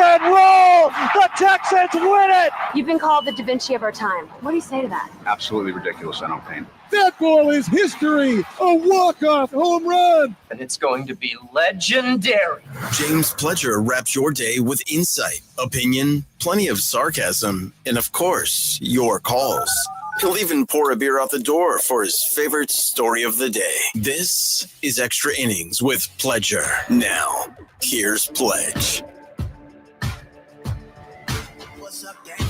and roll. The Texans win it. You've been called the Da Vinci of our time. What do you say to that? Absolutely ridiculous. I don't paint. That ball is history. A walk-off home run. And it's going to be legendary. James Pledger wraps your day with insight, opinion, plenty of sarcasm, and of course, your calls. He'll even pour a beer out the door for his favorite story of the day. This is Extra Innings with Pledger. Now, here's Pledge. What's up, Danger?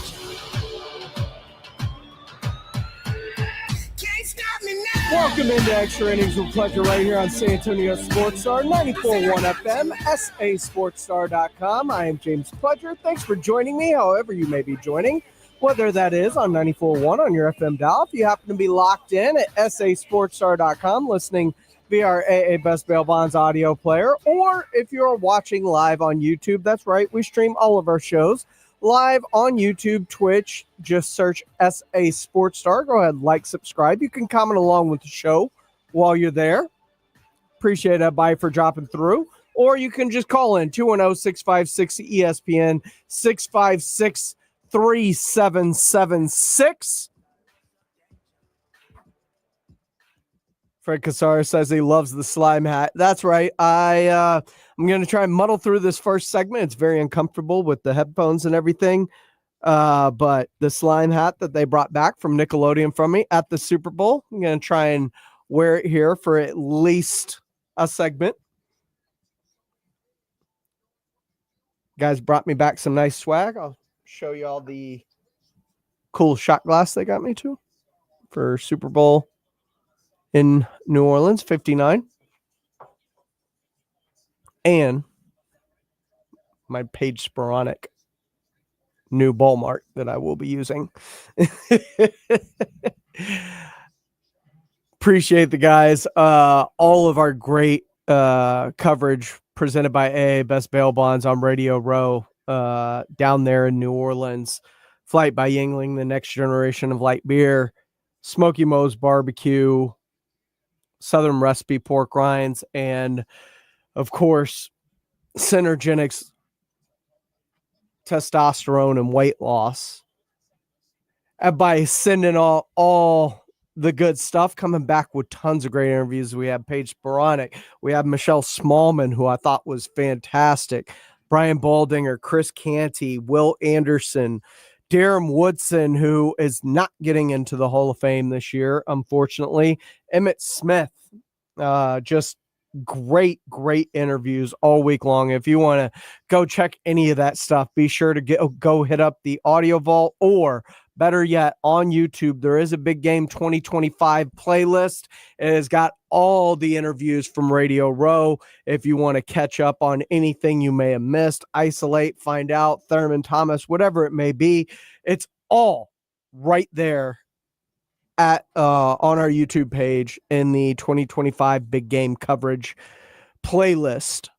Can't stop me now. Welcome into Extra Innings with Pledger right here on San Antonio Sports Star, 94.1 FM, sasportstar.com. I am James Pledger. Thanks for joining me, however you may be joining, whether that is on 94.1 on your FM dial. If you happen to be locked in at sasportstar.com, listening via our AA Best Bail Bonds audio player, or if you're watching live on YouTube, that's right, we stream all of our shows live on YouTube, Twitch. Just search SA Sports Star. Go ahead, like, subscribe. You can comment along with the show while you're there. Appreciate everybody for dropping through. Or you can just call in 210-656-ESPN, 656-3776. Fred Cassar says he loves the slime hat. That's right. I'm going to try and muddle through this first segment. It's very uncomfortable with the headphones and everything. But the slime hat that they brought back from Nickelodeon from me at the Super Bowl, I'm going to try and wear it here for at least a segment. Guys brought me back some nice swag. I'll show you all the cool shot glass they got me to for Super Bowl in New Orleans, 59. And my Paige Sporonic new ball mark that I will be using. Appreciate the guys. All of our great coverage presented by AA Best Bail Bonds on Radio Row down there in New Orleans. Flight by Yingling, the next generation of light beer. Smoky Moe's Barbecue. Southern Recipe pork rinds, and of course, Synergenics testosterone and weight loss. And by sending all the good stuff, coming back with tons of great interviews. We have Paige Sporonic. We have Michelle Smallman, who I thought was fantastic. Brian Baldinger, Chris Canty, Will Anderson, Darren Woodson, who is not getting into the Hall of Fame this year, unfortunately. Emmett Smith, just great interviews all week long. If you want to go check any of that stuff, be sure to go hit up the Audio Vault, or better yet, on YouTube, there is a Big Game 2025 playlist. It has got all the interviews from Radio Row. If you want to catch up on anything you may have missed, isolate, find out, Thurman Thomas, whatever it may be, it's all right there at on our YouTube page in the 2025 Big Game coverage playlist.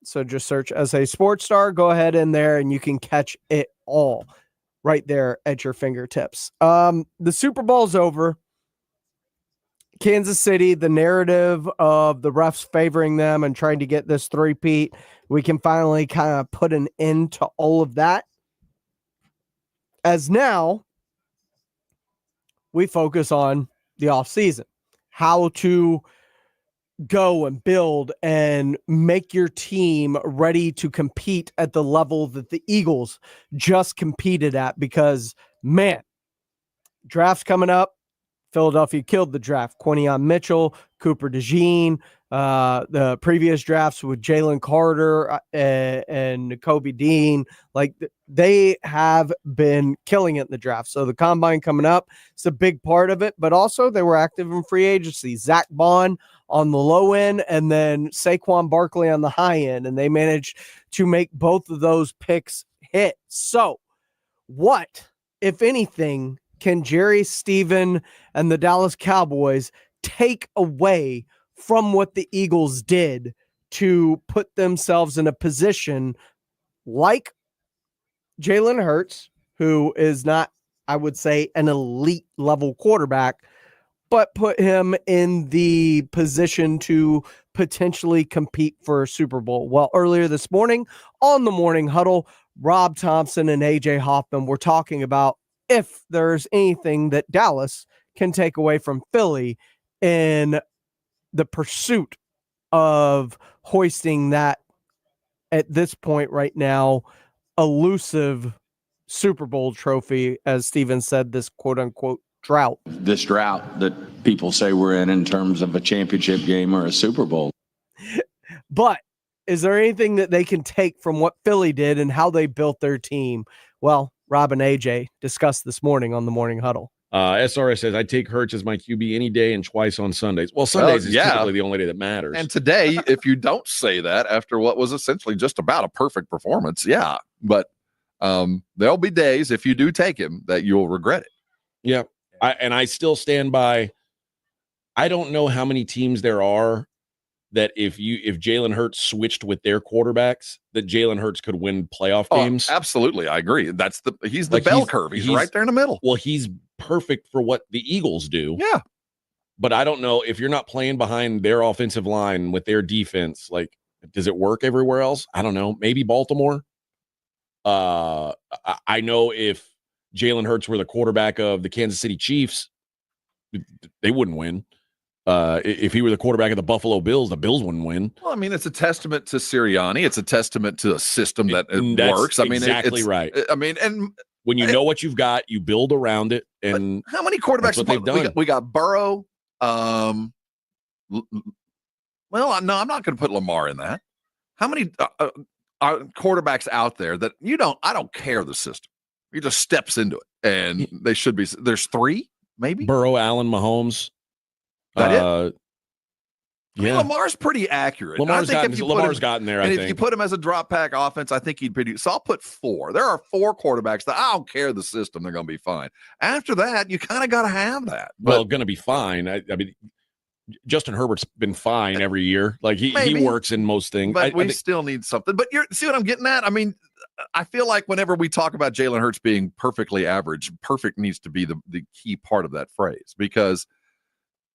So just search SA Sports Star, go ahead in there, and you can catch it all right there at your fingertips. The Super Bowl's over. Kansas City, the narrative of the refs favoring them and trying to get this three-peat, we can finally kind of put an end to all of that. As now, we focus on the offseason, how to go and build and make your team ready to compete at the level that the Eagles just competed at, because, man, draft's coming up. Philadelphia killed the draft. Quinion Mitchell, Cooper DeJean, the previous drafts with Jalen Carter and Kobe Dean, like they have been killing it in the draft. So the combine coming up, it's a big part of it, but also they were active in free agency. Zach Bond on the low end, and then Saquon Barkley on the high end, and they managed to make both of those picks hit. So what, if anything, can Jerry Stephen and the Dallas Cowboys take away from what the Eagles did to put themselves in a position like Jalen Hurts, who is not, I would say, an elite level quarterback, but put him in the position to potentially compete for a Super Bowl? Well, earlier this morning on the Morning Huddle, Rob Thompson and AJ Hoffman were talking about if there's anything that Dallas can take away from Philly in the pursuit of hoisting that, at this point right now, elusive Super Bowl trophy, as Steven said, this quote unquote drought. This drought that people say we're in terms of a championship game or a Super Bowl. But is there anything that they can take from what Philly did and how they built their team? Well, Rob and AJ discussed this morning on the Morning Huddle. SRS says, I'd take Hurts as my QB any day and twice on Sundays. Well, Sundays is typically the only day that matters. And today, if you don't say that after what was essentially just about a perfect performance, yeah. But there'll be days, if you do take him, that you'll regret it. Yeah. I still stand by, I don't know how many teams there are that if Jalen Hurts switched with their quarterbacks, that Jalen Hurts could win playoff games. Absolutely. I agree. He's the bell curve. He's right there in the middle. Well, he's perfect for what the Eagles do. Yeah. But I don't know if you're not playing behind their offensive line with their defense, like, does it work everywhere else? I don't know. Maybe Baltimore. I know if Jalen Hurts were the quarterback of the Kansas City Chiefs, they wouldn't win. If he were the quarterback of the Buffalo Bills, the Bills wouldn't win. Well, I mean, it's a testament to Sirianni. It's a testament to a system that works. I mean, exactly right. I mean, and when you know what you've got, you build around it. And how many quarterbacks what they've done? We got Burrow. Well, no, I'm not going to put Lamar in that. How many quarterbacks out there that I don't care the system. He just steps into it, and they should be. There's 3, maybe. Burrow, Allen, Mahomes. That it? Yeah, I mean, Lamar's pretty accurate. Lamar's gotten there. And I if you put him as a drop pack offense, I think he'd be. So I'll put 4. There are 4 quarterbacks that I don't care the system; they're going to be fine. After that, you kind of got to have that. Well, going to be fine. I mean, Justin Herbert's been fine every year. Like he works in most things, but we still need something. But see what I'm getting at? I mean, I feel like whenever we talk about Jalen Hurts being perfectly average, perfect needs to be the key part of that phrase because.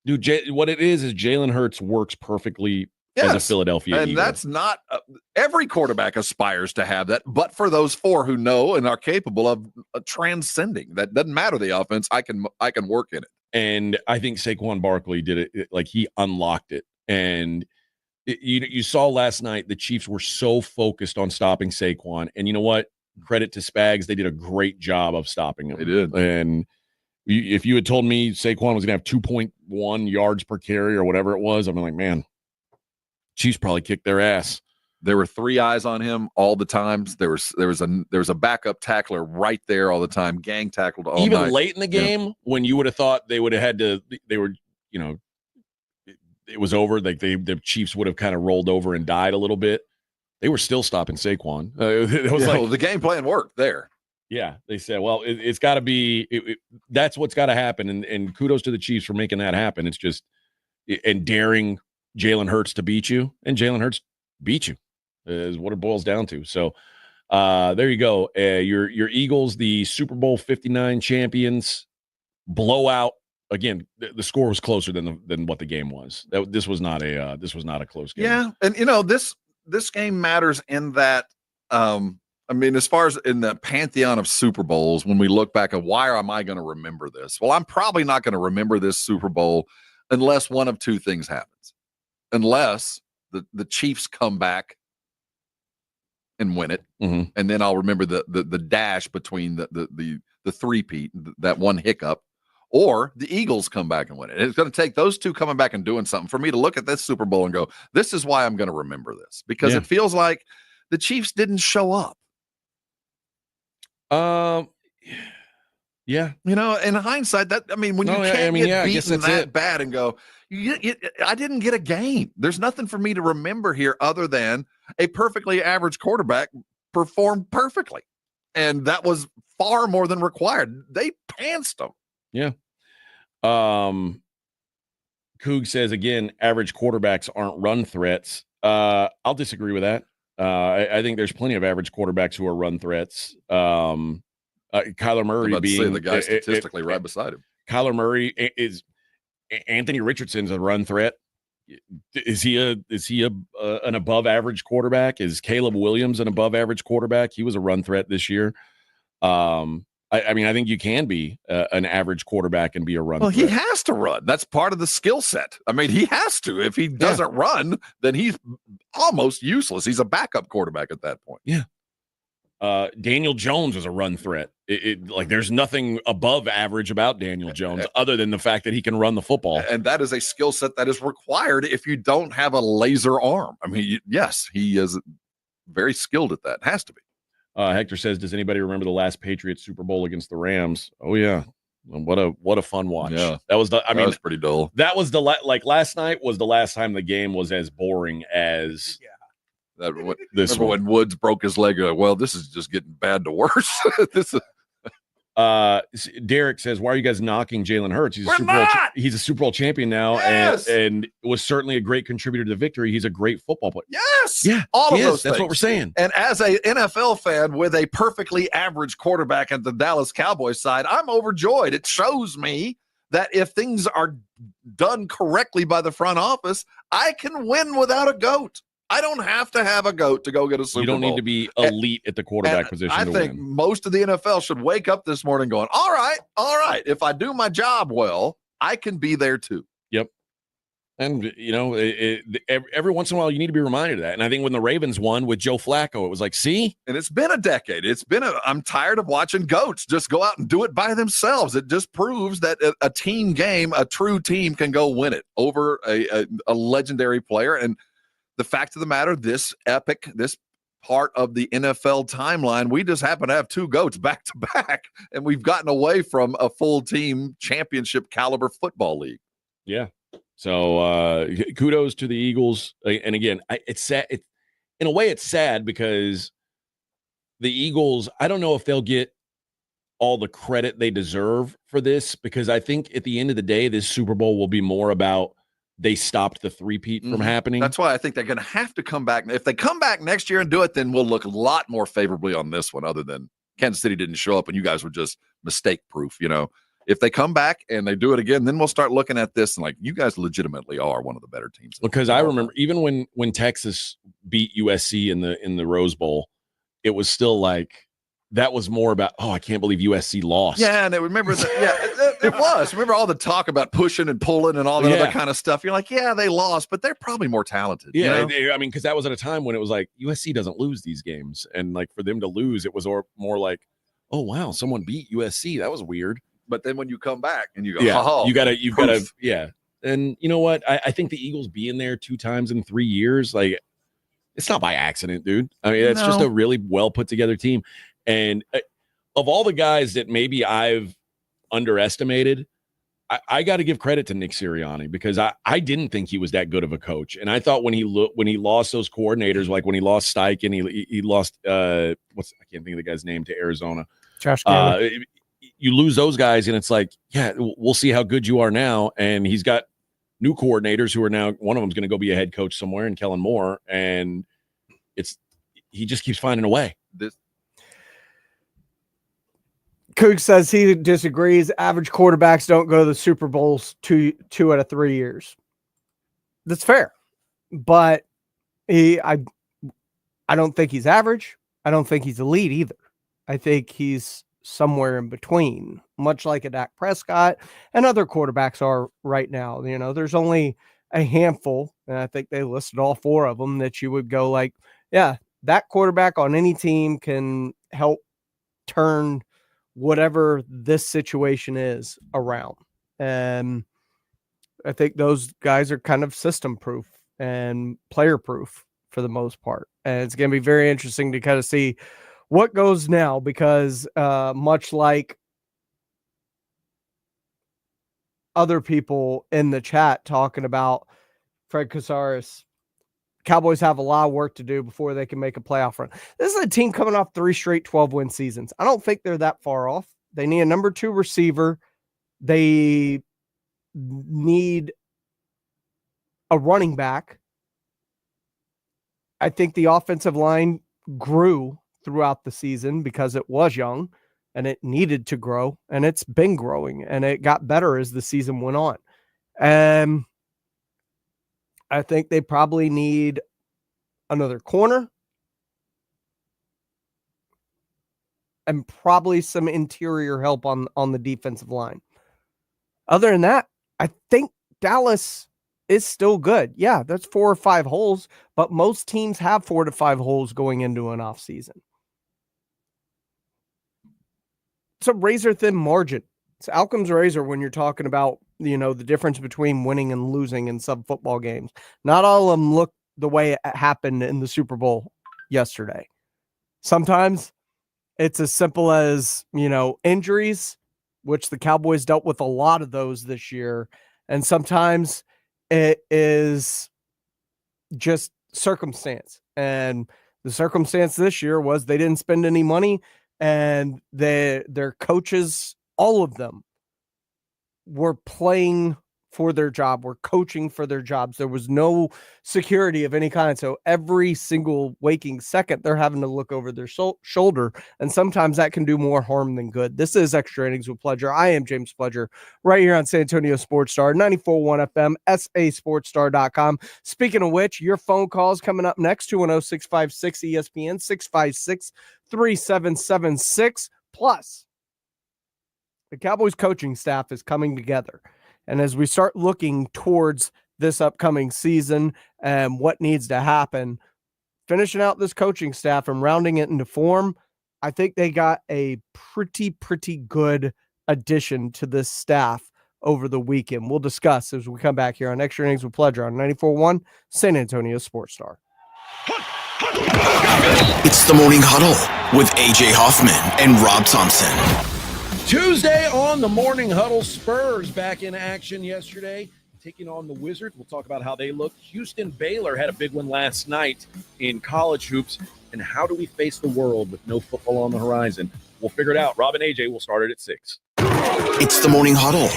Dude, what it is Jalen Hurts works perfectly as a Philadelphia and Eagle. That's not every quarterback aspires to have that, but for those 4 who know and are capable of transcending, that doesn't matter the offense. I can work in it. And I think Saquon Barkley did it like he unlocked it. And you saw last night the Chiefs were so focused on stopping Saquon. And you know what? Credit to Spags, they did a great job of stopping him. They did. And if you had told me Saquon was going to have 2.1 yards per carry or whatever it was, I'm like, man, Chiefs probably kicked their ass. There were 3 eyes on him all the times. There was a backup tackler right there all the time, gang tackled all Even night. Late in the game when you would have thought they would have had to, they were, it was over. Like the Chiefs would have kind of rolled over and died a little bit. They were still stopping Saquon. It was the game plan worked there. Yeah, they said, well, it's got to be that's what's got to happen. And kudos to the Chiefs for making that happen. It's just and daring Jalen Hurts to beat you, and Jalen Hurts beat you is what it boils down to. So there you go. Your Eagles, the Super Bowl 59 champions, blowout. Again, the score was closer than what the game was. This was not a close game. Yeah, and this game matters in that. I mean, as far as in the pantheon of Super Bowls, when we look back at why am I going to remember this? Well, I'm probably not going to remember this Super Bowl unless one of 2 things happens. Unless the Chiefs come back and win it, and then I'll remember the dash between the three-peat, that one hiccup, or the Eagles come back and win it. It's going to take those 2 coming back and doing something for me to look at this Super Bowl and go, this is why I'm going to remember this, because it feels like the Chiefs didn't show up. Yeah. In hindsight, when you can't get beaten that bad and go, I didn't get a game. There's nothing for me to remember here other than a perfectly average quarterback performed perfectly. And that was far more than required. They pantsed them. Yeah. Coog says, again, average quarterbacks aren't run threats. I'll disagree with that. I think there's plenty of average quarterbacks who are run threats. Kyler Murray being the guy statistically right beside him. Kyler Murray is Anthony Richardson's a run threat. Is he an above average quarterback? Is Caleb Williams an above average quarterback? He was a run threat this year. I mean, I think you can be an average quarterback and be a run threat. He has to run. That's part of the skill set. I mean, he has to. If he doesn't run, then he's almost useless. He's a backup quarterback at that point. Yeah. Daniel Jones is a run threat. Like there's nothing above average about Daniel Jones other than the fact that he can run the football. And that is a skill set that is required if you don't have a laser arm. I mean, yes, he is very skilled at that. Has to be. Hector says, does anybody remember the last Patriots Super Bowl against the Rams? Oh yeah. What a fun watch. Yeah. That was that was pretty dull. That was like last night was the last time the game was as boring as when Woods broke his leg. Well, this is just getting bad to worse. This is. Derek says, why are you guys knocking Jalen Hurts? He's a Super Bowl champion now, yes! and was certainly a great contributor to the victory. He's a great football player. Yes, yeah, all of those. That's what we're saying. And as a NFL fan with a perfectly average quarterback at the Dallas Cowboys side, I'm overjoyed. It shows me that if things are done correctly by the front office, I can win without a GOAT. I don't have to have a GOAT to go get a Super Bowl. You don't need to be elite at the quarterback position. I think most of the NFL should wake up this morning going, all right. If I do my job well, I can be there too. Yep. And, every once in a while, you need to be reminded of that. And I think when the Ravens won with Joe Flacco, it was like, see? And it's been a decade. I'm tired of watching GOATs just go out and do it by themselves. It just proves that a team game, a true team can go win it over a legendary player. And the fact of the matter, this part of the NFL timeline, we just happen to have two GOATs back to back, and we've gotten away from a full team championship caliber football league. Yeah. So kudos to the Eagles. And again, it's sad. In a way, it's sad because the Eagles, I don't know if they'll get all the credit they deserve for this, because I think at the end of the day, this Super Bowl will be more about they stopped the three-peat from happening. That's why I think they're going to have to come back. If they come back next year and do it, then we'll look a lot more favorably on this one, other than Kansas City didn't show up and you guys were just mistake-proof, If they come back and they do it again, then we'll start looking at this and like, you guys legitimately are one of the better teams. Because I remember even when Texas beat USC in the Rose Bowl, it was still like, that was more about, I can't believe USC lost. Yeah, and remember it was. Remember all the talk about pushing and pulling and all that other kind of stuff. You're like, yeah, they lost, but they're probably more talented. Yeah, I mean, because that was at a time when it was like USC doesn't lose these games, and like for them to lose, it was more like, oh wow, someone beat USC. That was weird. But then when you come back and you go, you've got to, And you know what? I think the Eagles being there 2 times in 3 years, like, it's not by accident, dude. I mean, it's just a really well put together team. And of all the guys that maybe I've underestimated, I got to give credit to Nick Sirianni, because I didn't think he was that good of a coach. And I thought when he lost those coordinators, like when he lost Steichen, he lost I can't think of the guy's name, to Arizona. Josh you lose those guys, and it's like, yeah, we'll see how good you are now. And he's got new coordinators who are now, one of them's going to go be a head coach somewhere, and Kellen Moore, and he just keeps finding a way. Cook says he disagrees. Average quarterbacks don't go to the Super Bowls two out of 3 years. That's fair, but I don't think he's average. I don't think he's elite either. I think he's somewhere in between, much like a Dak Prescott and other quarterbacks are right now. There's only a handful, and I think they listed all 4 of them, that you would go like, yeah, that quarterback on any team can help turn whatever this situation is around. And I think those guys are kind of system proof and player proof for the most part. And it's going to be very interesting to kind of see what goes now, because much like other people in the chat talking about Fred Casares, Cowboys have a lot of work to do before they can make a playoff run. This is a team coming off 3 straight 12-win seasons. I don't think they're that far off. They need a number 2 receiver. They need a running back. I think the offensive line grew throughout the season because it was young and it needed to grow, and it's been growing, and it got better as the season went on. I think they probably need another corner and probably some interior help on the defensive line. Other than that, I think Dallas is still good. Yeah, that's 4 or 5 holes, but most teams have 4 to 5 holes going into an offseason. It's a razor-thin margin. It's Alcom's razor when you're talking about, the difference between winning and losing in some football games. Not all of them look the way it happened in the Super Bowl yesterday. Sometimes it's as simple as, injuries, which the Cowboys dealt with a lot of those this year. And sometimes it is just circumstance. And the circumstance this year was they didn't spend any money, and their coaches, all of them, were playing for their job, were coaching for their jobs. There was no security of any kind. So every single waking second, they're having to look over their shoulder. And sometimes that can do more harm than good. This is Extra Innings with Pledger. I am James Pledger, right here on San Antonio Sports Star, 94.1 FM, sasportstar.com. Speaking of which, your phone calls coming up next, 210-656-ESPN, 656-3776. Plus, the Cowboys coaching staff is coming together. And as we start looking towards this upcoming season and what needs to happen, finishing out this coaching staff and rounding it into form, I think they got a pretty good addition to this staff over the weekend. We'll discuss as we come back here on Extra Innings with Pledger on 94.1 San Antonio Sports Star. It's the Morning Huddle with A.J. Hoffman and Rob Thompson. Tuesday on the Morning Huddle, Spurs back in action yesterday, taking on the Wizards. We'll talk about how they look. Houston Baylor had a big one last night in college hoops. And how do we face the world with no football on the horizon? We'll figure it out. Rob and AJ will start it at 6. It's the Morning Huddle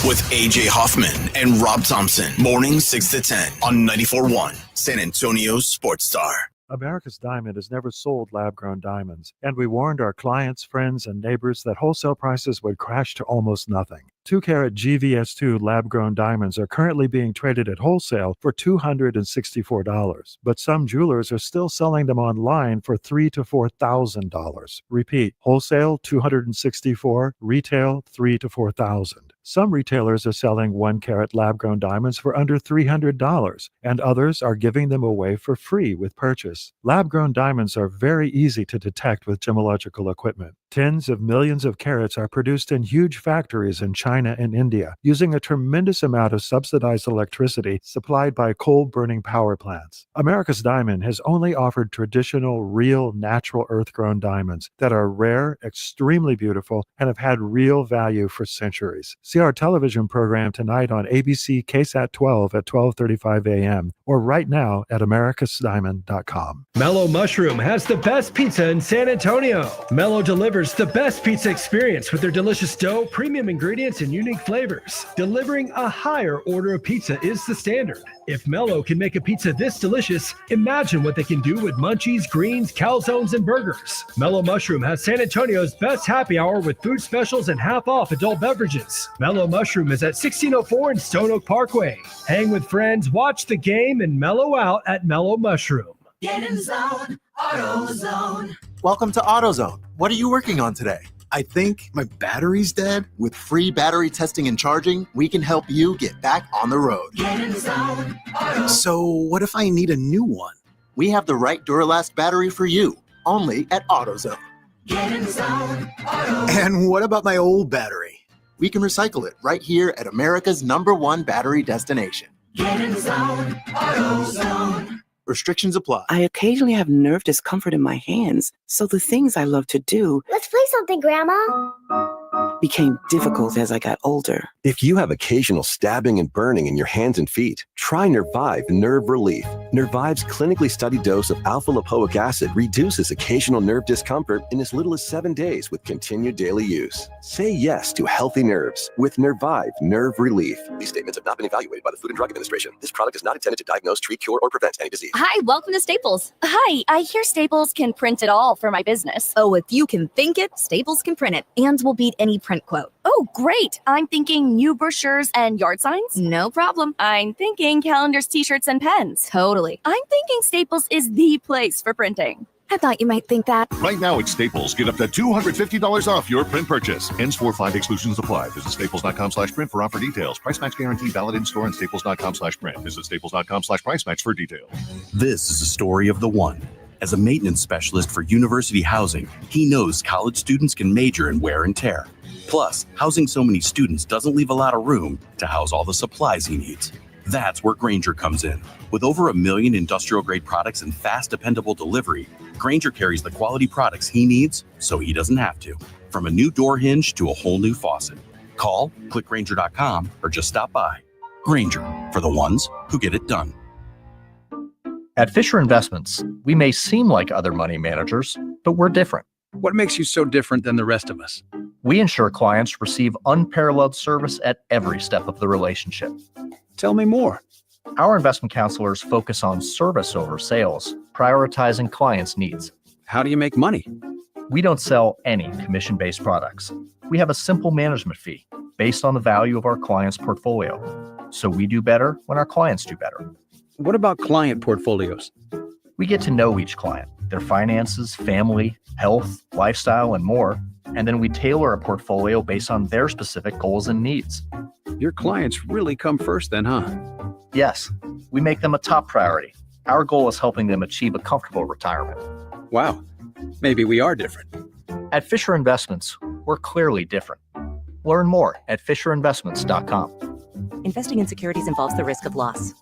with A.J. Hoffman and Rob Thompson. Morning 6 to 10 on 94.1 San Antonio Sports Star. America's Diamond has never sold lab-grown diamonds, and we warned our clients, friends, and neighbors that wholesale prices would crash to almost nothing. 2-carat GVS2 lab-grown diamonds are currently being traded at wholesale for $264, but some jewelers are still selling them online for $3,000 to $4,000. Repeat, wholesale $264, retail $3,000 to $4,000. Some retailers are selling 1-carat lab-grown diamonds for under $300, and others are giving them away for free with purchase. Lab-grown diamonds are very easy to detect with gemological equipment. Tens of millions of carats are produced in huge factories in China and India, using a tremendous amount of subsidized electricity supplied by coal-burning power plants. America's Diamond has only offered traditional, real, natural earth-grown diamonds that are rare, extremely beautiful, and have had real value for centuries. See our television program tonight on ABC KSAT 12 at 12:35 a.m. or right now at americasdiamond.com. Mellow Mushroom has the best pizza in San Antonio. Mellow delivers the best pizza experience with their delicious dough, premium ingredients, and unique flavors. Delivering a higher order of pizza is the standard. If Mellow can make a pizza this delicious, imagine what they can do with munchies, greens, calzones, and burgers. Mellow Mushroom has San Antonio's best happy hour with food specials and half off adult beverages. Mellow Mushroom is at 1604 in Stone Oak Parkway. Hang with friends, watch the game, and mellow out at Mellow Mushroom. Get in zone, AutoZone. Welcome to AutoZone. What are you working on today? I think my battery's dead. With free battery testing and charging, we can help you get back on the road. Get in zone, So what if I need a new one? We have the right Duralast battery for you, only at AutoZone. Get in zone, And what about my old battery? We can recycle it right here at America's #1 battery destination. Get in zone, AutoZone. Restrictions apply. I occasionally have nerve discomfort in my hands, so the things I love to do Let's play something, Grandma. became difficult as I got older. If you have occasional stabbing and burning in your hands and feet, try Nervive Nerve Relief. Nervive's clinically studied dose of alpha-lipoic acid reduces occasional nerve discomfort in as little as 7 days with continued daily use. Say yes to healthy nerves with Nervive Nerve Relief. These statements have not been evaluated by the Food and Drug Administration. This product is not intended to diagnose, treat, cure, or prevent any disease. Hi, welcome to Staples. Hi, I hear Staples can print it all for my business. Oh, if you can think it, Staples can print it and will beat any print quote. Oh, great. I'm thinking new brochures and yard signs. No problem. I'm thinking calendars, t-shirts, and pens. Totally. I'm thinking Staples is the place for printing. I thought you might think that. Right now at Staples, get up to $250 off your print purchase. Ends 4/5 exclusions apply. Visit staples.com/print for offer details. Price match guarantee valid in store and staples.com/print. Visit staples.com/price match for details. This is a story of the one. As a maintenance specialist for university housing, he knows college students can major in wear and tear. Plus, housing so many students doesn't leave a lot of room to house all the supplies he needs. That's where Grainger comes in. With over 1 million industrial-grade products and fast, dependable delivery, Grainger carries the quality products he needs so he doesn't have to. From a new door hinge to a whole new faucet. Call, click Grainger.com, or just stop by. Grainger, for the ones who get it done. At Fisher Investments, we may seem like other money managers, but we're different. What makes you so different than the rest of us? We ensure clients receive unparalleled service at every step of the relationship. Tell me more. Our investment counselors focus on service over sales, prioritizing clients' needs. How do you make money? We don't sell any commission-based products. We have a simple management fee based on the value of our client's portfolio. So we do better when our clients do better. What about client portfolios? We get to know each client, their finances, family, health, lifestyle, and more, and then we tailor a portfolio based on their specific goals and needs. Your clients really come first then, huh? Yes, we make them a top priority. Our goal is helping them achieve a comfortable retirement. Wow, maybe we are different. At Fisher Investments, we're clearly different. Learn more at FisherInvestments.com. Investing in securities involves the risk of loss.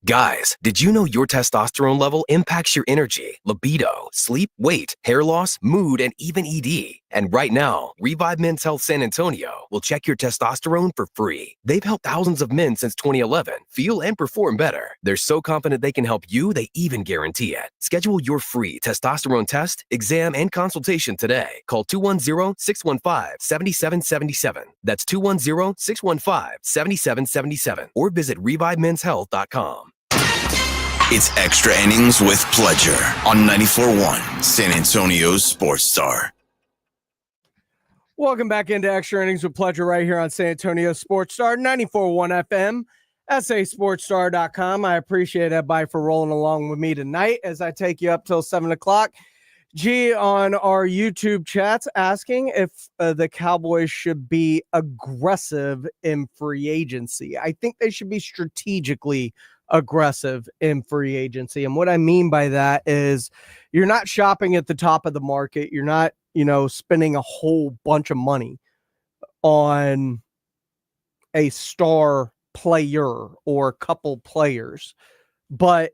Guys, did you know your testosterone level impacts your energy, libido, sleep, weight, hair loss, mood, and even ED? And right now, Revive Men's Health San Antonio will check your testosterone for free. They've helped thousands of men since 2011 feel and perform better. They're so confident they can help you, they even guarantee it. Schedule your free testosterone test, exam, and consultation today. Call 210-615-7777. That's 210-615-7777. Or visit ReviveMen'sHealth.com. It's Extra Innings with Pledger on 94.1 San Antonio's Sports Star. Welcome back into Extra Innings with Pledger right here on San Antonio Sports Star, 94.1 FM, sasportstar.com. I appreciate everybody for rolling along with me tonight as I take you up till 7 o'clock. G on our YouTube chats asking if the Cowboys should be aggressive in free agency. I think they should be strategically aggressive in free agency. And what I mean by that is you're not shopping at the top of the market. You're not, spending a whole bunch of money on a star player or a couple players. But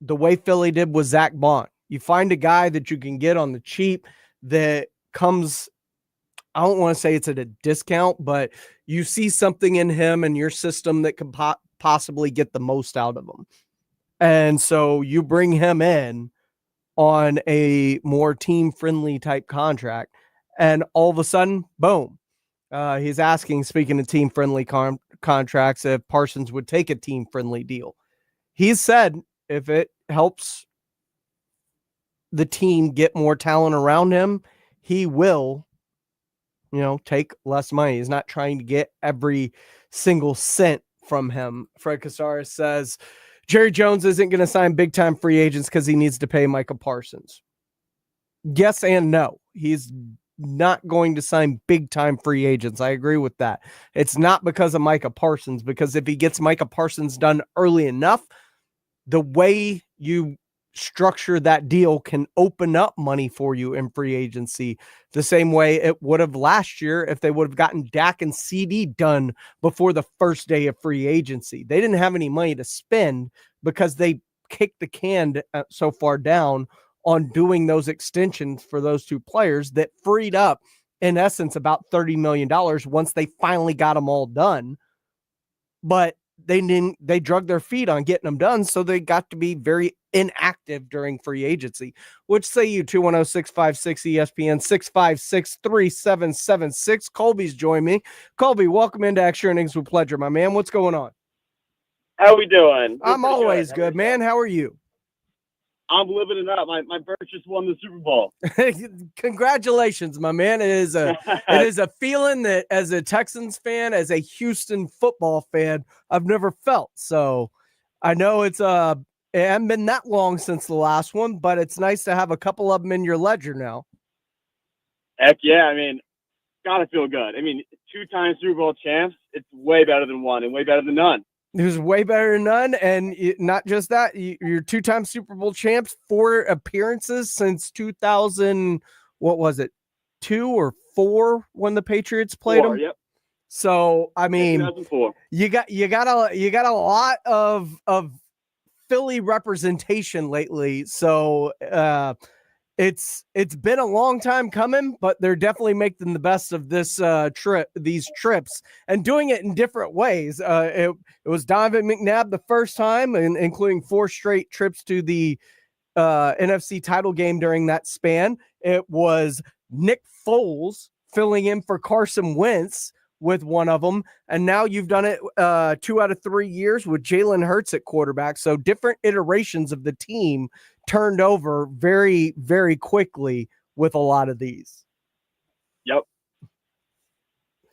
the way Philly did with Zach Bond, you find a guy that you can get on the cheap that comes, I don't want to say it's at a discount, but you see something in him and your system that can possibly get the most out of him. And so you bring him in on a more team-friendly type contract, and all of a sudden, boom. He's asking, speaking of team-friendly contracts, if Parsons would take a team-friendly deal. He's said if it helps the team get more talent around him, he will, take less money. He's not trying to get every single cent from him. Fred Casares says Jerry Jones isn't going to sign big-time free agents because he needs to pay Micah Parsons. Yes and no. He's not going to sign big-time free agents. I agree with that. It's not because of Micah Parsons, because if he gets Micah Parsons done early enough, the way you structure that deal can open up money for you in free agency the same way it would have last year if they would have gotten Dak and CD done before the first day of free agency. They didn't have any money to spend because they kicked the can so far down on doing those extensions for those two players that freed up, in essence, about $30 million once they finally got them all done. But they drug their feet on getting them done, so they got to be very inactive during free agency. Which say you, 210-656-ESPN, 656-3776. Colby's joined me. Colby, welcome into Extra Innings with Pledger, my man. What's going on? How we doing? I'm always good, man. How are you? I'm living it up. My Birds just won the Super Bowl. Congratulations, my man. It is a feeling that as a Texans fan, as a Houston football fan, I've never felt. So I know it hasn't been that long since the last one, but it's nice to have a couple of them in your ledger now. Heck yeah. I mean, gotta feel good. I mean, 2-time Super Bowl champs, it's way better than one and way better than none. It was way better than none. And not just that, you're 2-time Super Bowl champs, 4 appearances since 2000. What was it? 2 or 4 when the Patriots played 4, them. Yep. So, I mean, 2004. you got a lot of Philly representation lately. So, it's been a long time coming, but they're definitely making the best of these trips and doing it in different ways. It was Donovan McNabb the first time, and including 4 straight trips to the NFC title game during that span. It was Nick Foles filling in for Carson Wentz with one of them, and now you've done it 2 out of 3 years with Jalen Hurts at quarterback. So different iterations of the team turned over very, very quickly with a lot of these. Yep.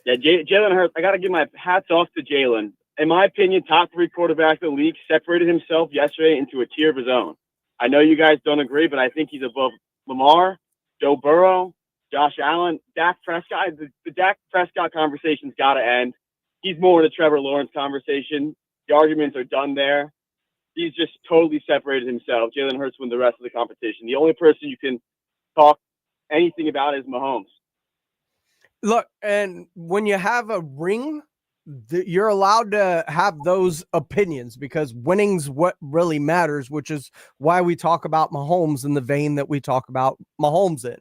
Yeah, Jalen Hurts, I got to give my hats off to Jalen. In my opinion, top 3 quarterback in the league, separated himself yesterday into a tier of his own. I know you guys don't agree, but I think he's above Lamar, Joe Burrow, Josh Allen, Dak Prescott. The Dak Prescott conversation's got to end. He's more in the Trevor Lawrence conversation. The arguments are done there. He's just totally separated himself. Jalen Hurts won the rest of the competition. The only person you can talk anything about is Mahomes. Look, and when you have a ring, you're allowed to have those opinions because winning's what really matters, which is why we talk about Mahomes in the vein that we talk about Mahomes in.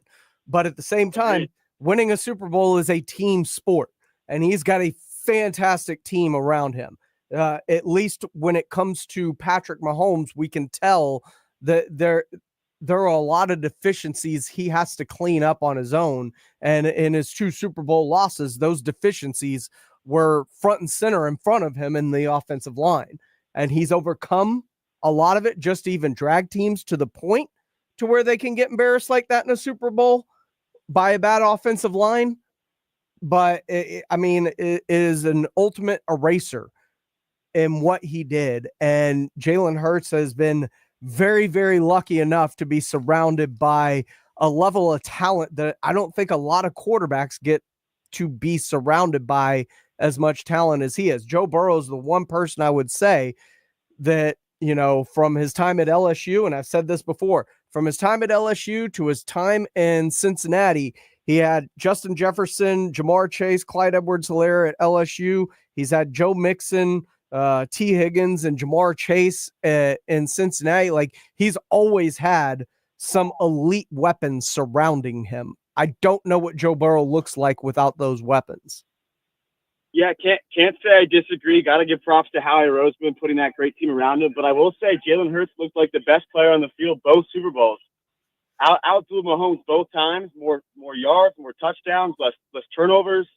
But at the same time, winning a Super Bowl is a team sport, and he's got a fantastic team around him. At least when it comes to Patrick Mahomes, we can tell that there are a lot of deficiencies he has to clean up on his own. And in his 2 Super Bowl losses, those deficiencies were front and center in front of him in the offensive line. And he's overcome a lot of it, just to even drag teams to the point to where they can get embarrassed like that in a Super Bowl by a bad offensive line. But it is an ultimate eraser in what he did. And Jalen Hurts has been very, very lucky enough to be surrounded by a level of talent that I don't think a lot of quarterbacks get to be surrounded by as much talent as he is. Joe Burrow is the one person I would say that, from his time at LSU, and I've said this before, from his time at LSU to his time in Cincinnati, he had Justin Jefferson, Jamar Chase, Clyde Edwards-Helaire at LSU. He's had Joe Mixon, T. Higgins, and Jamar Chase in Cincinnati. Like, he's always had some elite weapons surrounding him. I don't know what Joe Burrow looks like without those weapons. Yeah, can't say I disagree. Got to give props to Howie Roseman putting that great team around him. But I will say Jalen Hurts looked like the best player on the field both Super Bowls. Outthrew Mahomes both times. More yards, more touchdowns, less turnovers.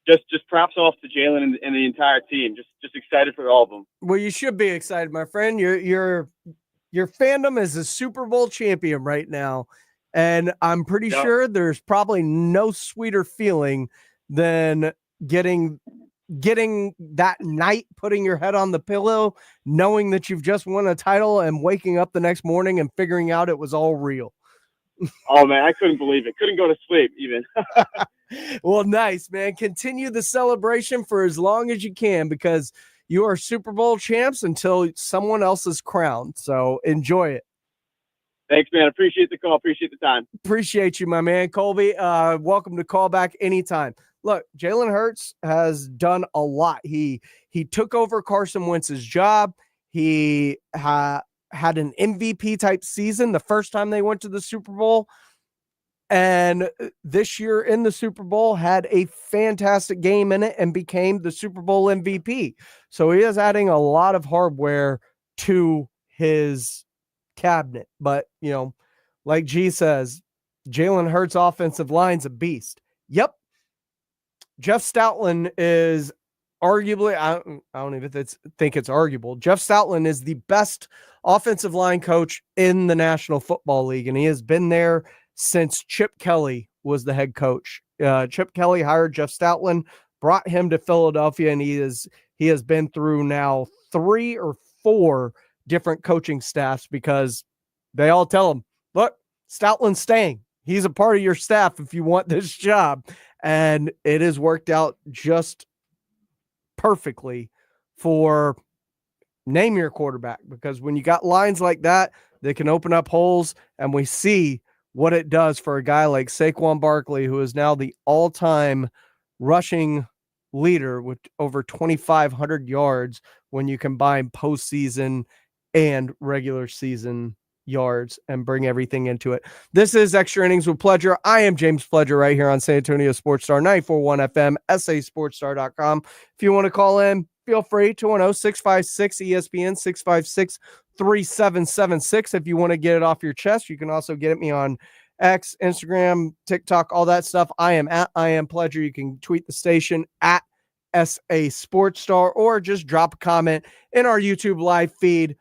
Just props off to Jalen and the entire team. Just excited for all of them. Well, you should be excited, my friend. Your fandom is a Super Bowl champion right now, and I'm pretty sure there's probably no sweeter feeling than getting that night, putting your head on the pillow, knowing that you've just won a title, and waking up the next morning and figuring out it was all real. Oh man, I couldn't believe it. Couldn't go to sleep even. Well, nice, man. Continue the celebration for as long as you can, because you are Super Bowl champs until someone else is crowned. So enjoy it. Thanks, man. Appreciate the call. Appreciate the time. Appreciate you, my man. Colby, welcome to call back anytime. Look, Jalen Hurts has done a lot. He took over Carson Wentz's job. He had an MVP type season the first time they went to the Super Bowl. And this year in the Super Bowl had a fantastic game in it and became the Super Bowl MVP. So he is adding a lot of hardware to his cabinet. But, like G says, Jalen Hurts' offensive line's a beast. Yep. Jeff Stoutland is arguably, I don't even think it's arguable. Jeff Stoutland is the best offensive line coach in the National Football League, and he has been there since Chip Kelly was the head coach. Chip Kelly hired Jeff Stoutland, brought him to Philadelphia, and he has been through now 3 or 4 different coaching staffs because they all tell him, look, Stoutland's staying. He's a part of your staff if you want this job. And it has worked out just perfectly for name your quarterback, because when you got lines like that, they can open up holes, and we see what it does for a guy like Saquon Barkley, who is now the all-time rushing leader with over 2,500 yards when you combine postseason and regular season yards and bring everything into it. This is Extra Innings with Pledger. I am James Pledger right here on San Antonio Sports Star 94.1 FM, sasportstar.com. If you want to call in, feel free, 210-656-ESPN, 656-3776. If you want to get it off your chest, you can also get at me on X, Instagram, TikTok, all that stuff. I am Pledger. You can tweet the station at SA Sports Star, or just drop a comment in our YouTube live feed.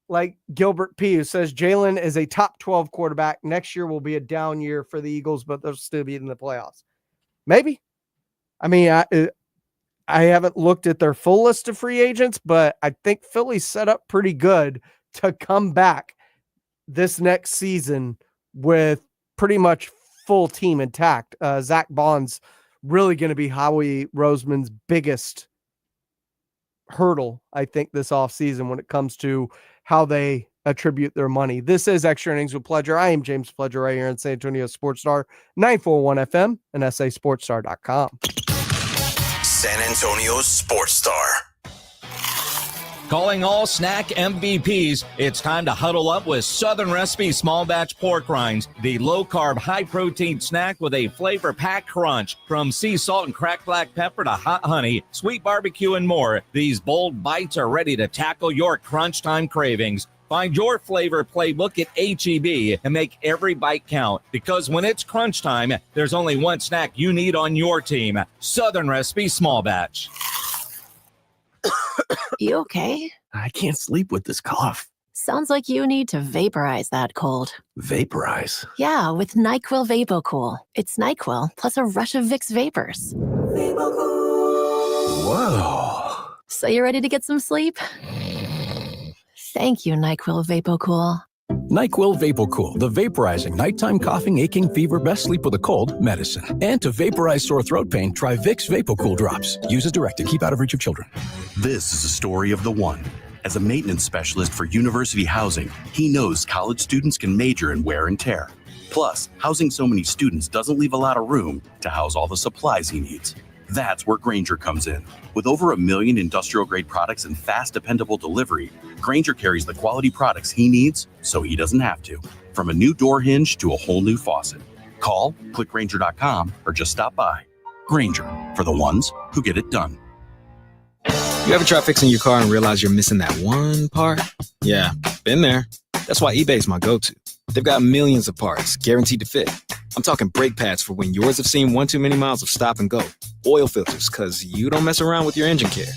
Like Gilbert P., who says Jalen is a top 12 quarterback. Next year will be a down year for the Eagles, but they'll still be in the playoffs. Maybe. I mean, I haven't looked at their full list of free agents, but I think Philly's set up pretty good to come back this next season with pretty much full team intact. Zach Bond's really going to be Howie Roseman's biggest hurdle, I think, this offseason when it comes to how they attribute their money. This is Extra Innings with Pledger. I am James Pledger right here in San Antonio Sports Star, 94.1 FM and sasportstar.com. San Antonio Sports Star. Calling all snack MVPs, it's time to huddle up with Southern Recipe Small Batch Pork Rinds, the low-carb, high-protein snack with a flavor-packed crunch. From sea salt and cracked black pepper to hot honey, sweet barbecue, and more, these bold bites are ready to tackle your crunch time cravings. Find your flavor playbook at H-E-B and make every bite count, because when it's crunch time, there's only one snack you need on your team: Southern Recipe Small Batch. You okay? I can't sleep with this cough. Sounds like you need to vaporize that cold. Vaporize? Yeah, with NyQuil VapoCool. It's NyQuil plus a rush of Vicks vapors. Whoa. So you ready to get some sleep? Thank you, NyQuil VapoCool. NyQuil VapoCool, the vaporizing nighttime coughing, aching, fever, best sleep with a cold medicine. And to vaporize sore throat pain, try Vicks VapoCool drops. Use as directed. Keep out of reach of children. This is a story of the one. As a maintenance specialist for university housing, he knows college students can major in wear and tear. Plus, housing so many students doesn't leave a lot of room to house all the supplies he needs. That's where Grainger comes in. With over 1 million industrial-grade products and fast, dependable delivery, Grainger carries the quality products he needs so he doesn't have to. From a new door hinge to a whole new faucet. Call, click Grainger.com, or just stop by. Grainger, for the ones who get it done. You ever try fixing your car and realize you're missing that one part? Yeah, been there. That's why eBay's my go-to. They've got millions of parts, guaranteed to fit. I'm talking brake pads for when yours have seen one too many miles of stop and go. Oil filters, because you don't mess around with your engine care.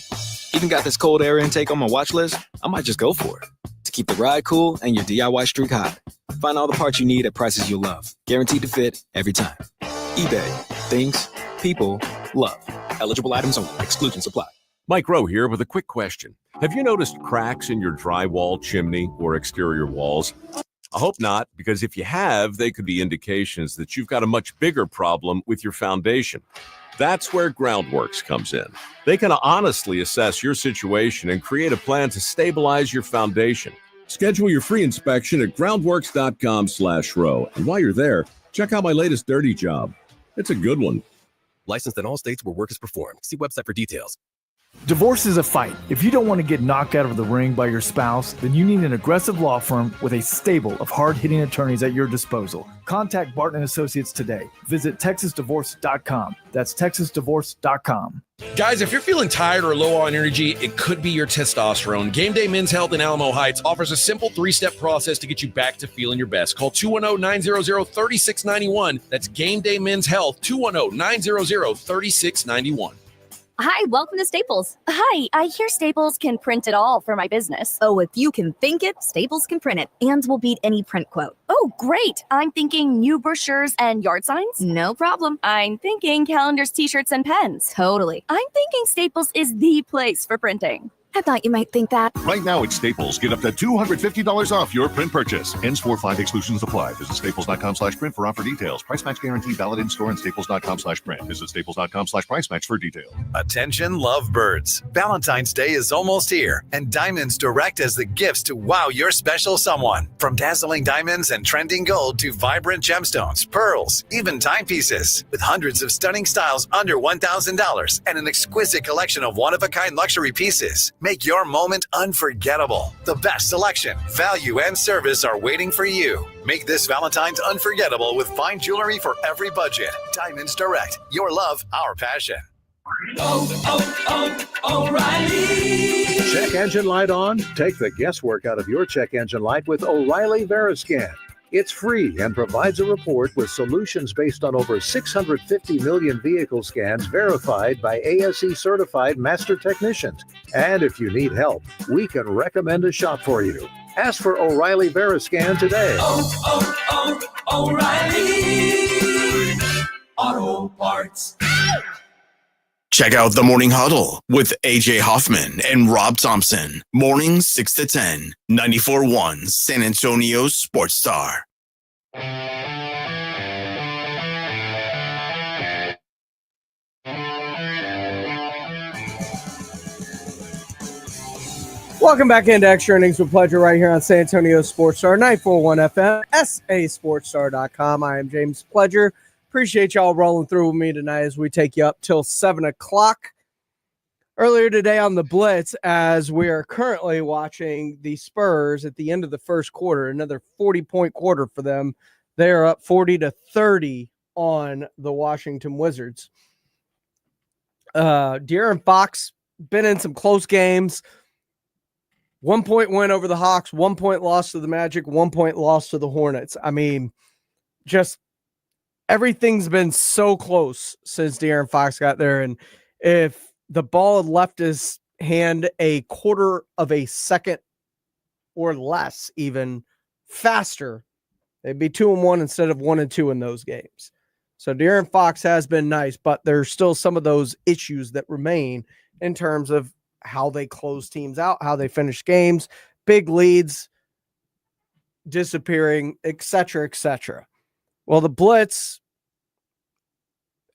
Even got this cold air intake on my watch list. I might just go for it. To keep the ride cool and your DIY streak hot. Find all the parts you need at prices you'll love. Guaranteed to fit every time. eBay. Things people love. Eligible items only. Exclusions apply. Mike Rowe here with a quick question. Have you noticed cracks in your drywall, chimney, or exterior walls? I hope not, because if you have, they could be indications that you've got a much bigger problem with your foundation. That's where Groundworks comes in. They can honestly assess your situation and create a plan to stabilize your foundation. Schedule your free inspection at groundworks.com/row. And while you're there, check out my latest dirty job. It's a good one. Licensed in all states where work is performed. See website for details. Divorce is a fight. If you don't want to get knocked out of the ring by your spouse, then you need an aggressive law firm with a stable of hard-hitting attorneys at your disposal. Contact Barton & Associates today. Visit texasdivorce.com. That's texasdivorce.com. Guys, if you're feeling tired or low on energy, it could be your testosterone. Game Day Men's Health in Alamo Heights offers a simple 3-step process to get you back to feeling your best. Call 210-900-3691. That's Game Day Men's Health, 210-900-3691. Hi, welcome to Staples. Hi, I hear Staples can print it all for my business. Oh, if you can think it, Staples can print it and will beat any print quote. Oh, great. I'm thinking new brochures and yard signs. No problem. I'm thinking calendars, t-shirts, and pens. Totally. I'm thinking Staples is the place for printing. I thought you might think that. Right now at Staples, get up to $250 off your print purchase. Ends 4/5 exclusions apply. Visit staples.com/print for offer details. Price match guarantee valid in store and staples.com/print. Visit staples.com/price match for details. Attention lovebirds. Valentine's Day is almost here, and Diamonds Direct has the gifts to wow your special someone. From dazzling diamonds and trending gold to vibrant gemstones, pearls, even timepieces. With hundreds of stunning styles under $1,000 and an exquisite collection of one-of-a-kind luxury pieces. Make your moment unforgettable. The best selection, value, and service are waiting for you. Make this Valentine's unforgettable with fine jewelry for every budget. Diamonds Direct. Your love, our passion. O'Reilly. Check engine light on? Take the guesswork out of your check engine light with O'Reilly Veriscan. It's free and provides a report with solutions based on over 650 million vehicle scans verified by ASE certified master technicians. And if you need help, we can recommend a shop for you. Ask for O'Reilly Veriscan today. O'Reilly Auto Parts. Check out the Morning Huddle with AJ Hoffman and Rob Thompson. Mornings 6 to 10, 94.1 San Antonio Sports Star. Welcome back into Extra Innings with Pleasure right here on San Antonio Sports Star, 941 FM, sasportstar.com. I am James Pledger. Appreciate y'all rolling through with me tonight as we take you up till 7 o'clock. Earlier today on the Blitz, as we are currently watching the Spurs at the end of the first quarter, another 40-point quarter for them. They are up 40-30 on the Washington Wizards. De'Aaron Fox been in some close games. 1 point win over the Hawks, 1 point loss to the Magic, 1 point loss to the Hornets. I mean, just everything's been so close since De'Aaron Fox got there. And if the ball had left his hand a quarter of a second or less, even faster, they'd be 2-1 instead of 1-2 in those games. So De'Aaron Fox has been nice, but there's still some of those issues that remain in terms of how they close teams out, how they finish games, big leads disappearing, etc., etc. Well, the Blitz,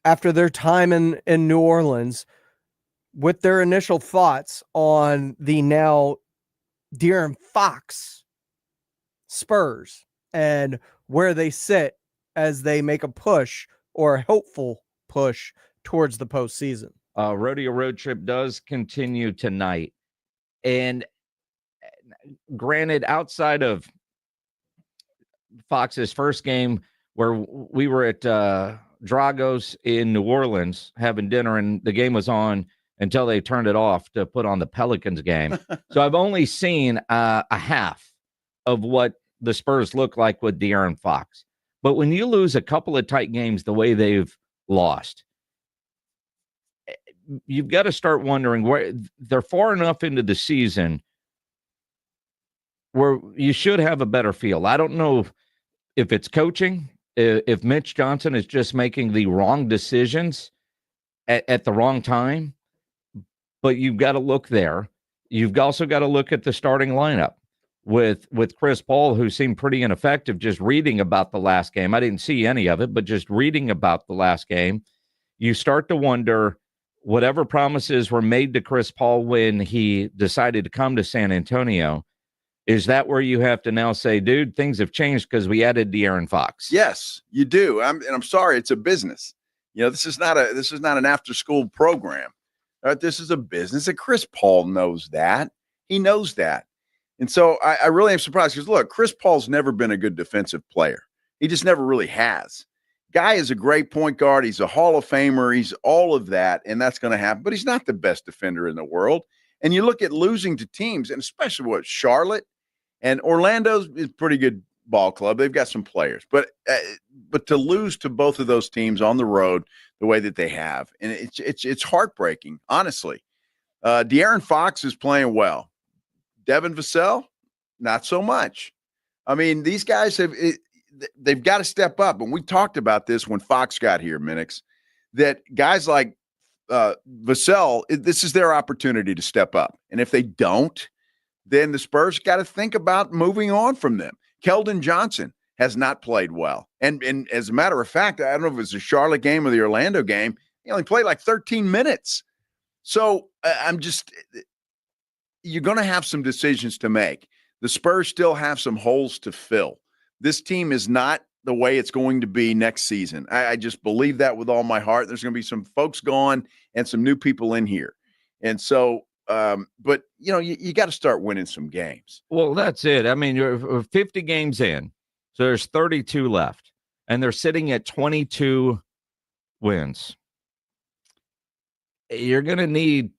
after their time in New Orleans, with their initial thoughts on the now De'Aaron Fox Spurs and where they sit as they make a push or a hopeful push towards the postseason. Rodeo Road Trip does continue tonight. And granted, outside of Fox's first game where we were at Drago's in New Orleans having dinner and the game was on until they turned it off to put on the Pelicans game. So I've only seen a half of what the Spurs look like with De'Aaron Fox. But when you lose a couple of tight games the way they've lost, you've got to start wondering where they're far enough into the season where you should have a better feel. I don't know if it's coaching, if Mitch Johnson is just making the wrong decisions at the wrong time, but you've got to look there. You've also got to look at the starting lineup with Chris Paul, who seemed pretty ineffective. Just reading about the last game, I didn't see any of it, but just reading about the last game, you start to wonder, whatever promises were made to Chris Paul when he decided to come to San Antonio, is that where you have to now say, dude, things have changed because we added De'Aaron Fox? Yes, you do. I'm sorry, it's a business. You know, this is not an after-school program. All right, this is a business, and Chris Paul knows that. He knows that. And so I really am surprised because, look, Chris Paul's never been a good defensive player. He just never really has. Guy is a great point guard. He's a Hall of Famer. He's all of that, and that's going to happen. But he's not the best defender in the world. And you look at losing to teams, and especially Charlotte and Orlando is pretty good ball club. They've got some players, but to lose to both of those teams on the road the way that they have, and it's heartbreaking, honestly. De'Aaron Fox is playing well. Devin Vassell, not so much. I mean, these guys they've got to step up, and we talked about this when Fox got here, Minix, that guys like Vassell, this is their opportunity to step up, and if they don't, then the Spurs got to think about moving on from them. Keldon Johnson has not played well. And as a matter of fact, I don't know if it was the Charlotte game or the Orlando game, he only played like 13 minutes. So you're going to have some decisions to make. The Spurs still have some holes to fill. This team is not the way it's going to be next season. I just believe that with all my heart. There's going to be some folks gone and some new people in here. And so, but you got to start winning some games. Well, that's it. I mean, you're 50 games in, so there's 32 left, and they're sitting at 22 wins. You're going to need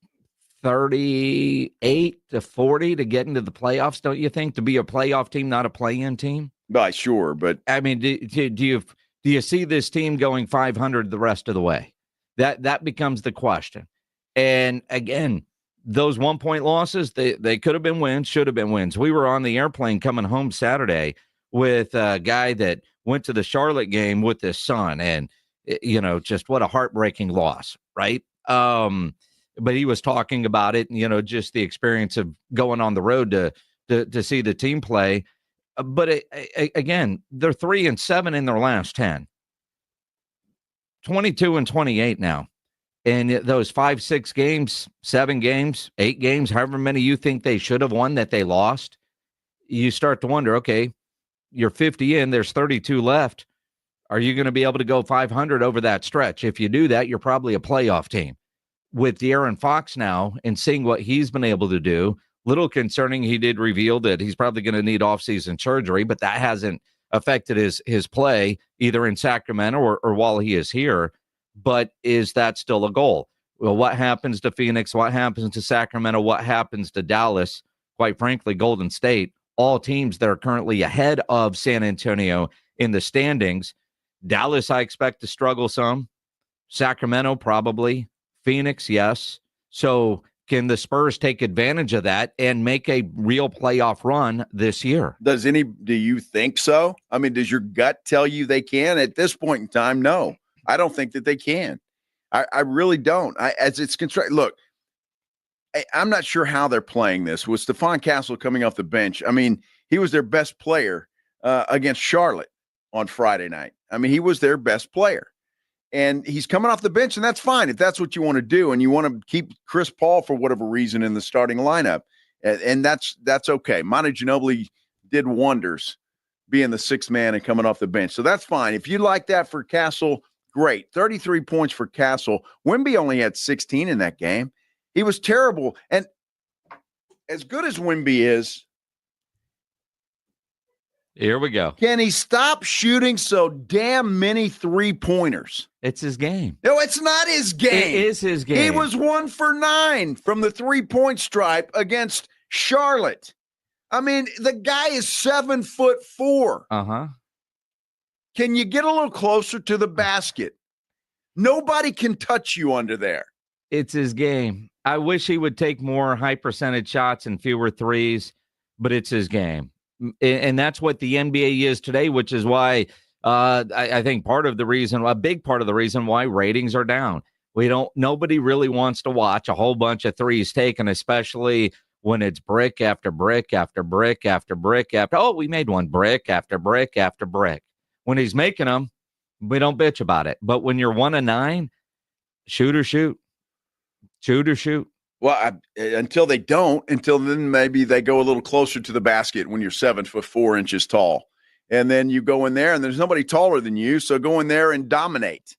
38 to 40 to get into the playoffs, don't you think, to be a playoff team, not a play-in team? Well, sure, but I mean, do you see this team going 500 the rest of the way? That becomes the question. And again, those 1-point losses, they could have been wins, should have been wins. We were on the airplane coming home Saturday with a guy that went to the Charlotte game with his son, and just what a heartbreaking loss, right? But he was talking about it, just the experience of going on the road to see the team play. But again, they're 3-7 in their last 10, 22-28 now. And those 5, 6 games, 7 games, 8 games, however many you think they should have won that they lost, you start to wonder, okay, you're 50 in, there's 32 left. Are you going to be able to go 500 over that stretch? If you do that, you're probably a playoff team. With De'Aaron Fox now and seeing what he's been able to do, little concerning, he did reveal that he's probably going to need offseason surgery, but that hasn't affected his play either in Sacramento or while he is here. But is that still a goal? Well, what happens to Phoenix? What happens to Sacramento? What happens to Dallas? Quite frankly, Golden State, all teams that are currently ahead of San Antonio in the standings. Dallas, I expect to struggle some. Sacramento, probably. Phoenix, yes. So can the Spurs take advantage of that and make a real playoff run this year? Do you think so? I mean, does your gut tell you they can? At this point in time, no. I don't think that they can. I really don't. As it's constructed, look, I'm not sure how they're playing this. With Stephon Castle coming off the bench, I mean, he was their best player against Charlotte on Friday night. I mean, he was their best player. And he's coming off the bench, and that's fine if that's what you want to do, and you want to keep Chris Paul for whatever reason in the starting lineup, and that's okay. Monty Ginobili did wonders being the sixth man and coming off the bench, so that's fine. If you like that for Castle, great. 33 points for Castle. Wemby only had 16 in that game. He was terrible, and as good as Wemby is, here we go. Can he stop shooting so damn many three-pointers? It's his game. No, it's not his game. It is his game. He was 1 for 9 from the three-point stripe against Charlotte. I mean, the guy is 7'4". Uh-huh. Can you get a little closer to the basket? Nobody can touch you under there. It's his game. I wish he would take more high percentage shots and fewer threes, but it's his game. And that's what the NBA is today, which is why I think a big part of the reason why ratings are down. Nobody really wants to watch a whole bunch of threes taken, especially when it's brick after brick after brick after brick after, we made one brick after brick after brick. When he's making them, we don't bitch about it. But when you're 1 of 9, shoot or shoot. Shoot or shoot. Well, until then maybe they go a little closer to the basket when you're 7'4" tall. And then you go in there and there's nobody taller than you, so go in there and dominate.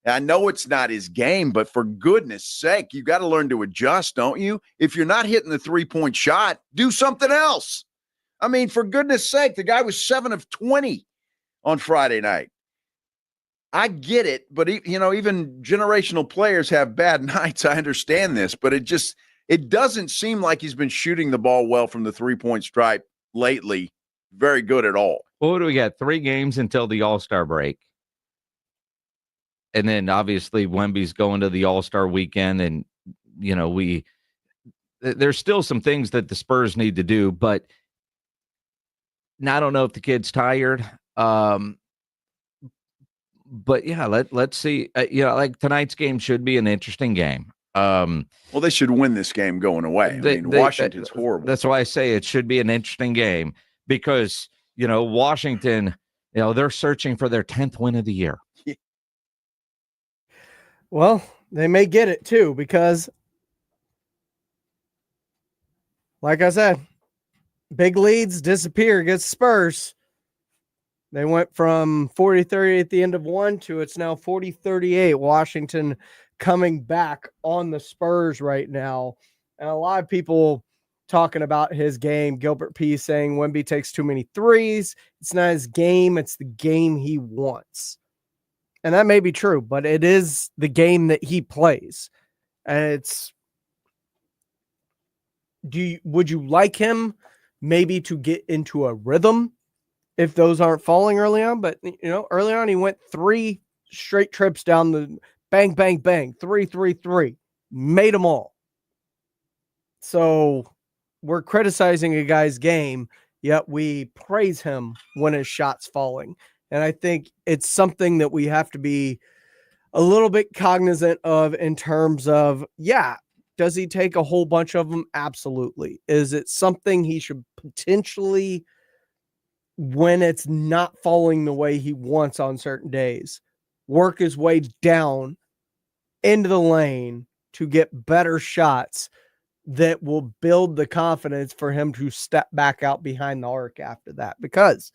And I know it's not his game, but for goodness sake, you got to learn to adjust, don't you? If you're not hitting the three-point shot, do something else. I mean, for goodness sake, the guy was 7 of 20 on Friday night. I get it, but even generational players have bad nights. I understand this, but it doesn't seem like he's been shooting the ball well from the three-point stripe lately. Very good at all. Well, what do we got? 3 games until the All-Star break. And then obviously Wemby's going to the All-Star weekend. And, there's still some things that the Spurs need to do, but I don't know if the kid's tired. But yeah, let's see. Like tonight's game should be an interesting game. Well, they should win this game going away. Washington's horrible. That's why I say it should be an interesting game because, Washington, they're searching for their 10th win of the year. Well, they may get it too because, like I said, big leads disappear against Spurs. They went from 40-30 at the end of one to it's now 40-38. Washington coming back on the Spurs right now. And a lot of people talking about his game. Gilbert P saying Wemby takes too many threes. It's not his game. It's the game he wants. And that may be true, but it is the game that he plays. And would you like him maybe to get into a rhythm if those aren't falling early on? But, early on he went 3 straight trips down the bang, bang, bang, 3, made them all. So we're criticizing a guy's game, yet we praise him when his shot's falling. And I think it's something that we have to be a little bit cognizant of in terms of, does he take a whole bunch of them? Absolutely. Is it something he should potentially, when it's not falling the way he wants on certain days, work his way down into the lane to get better shots that will build the confidence for him to step back out behind the arc after that? Because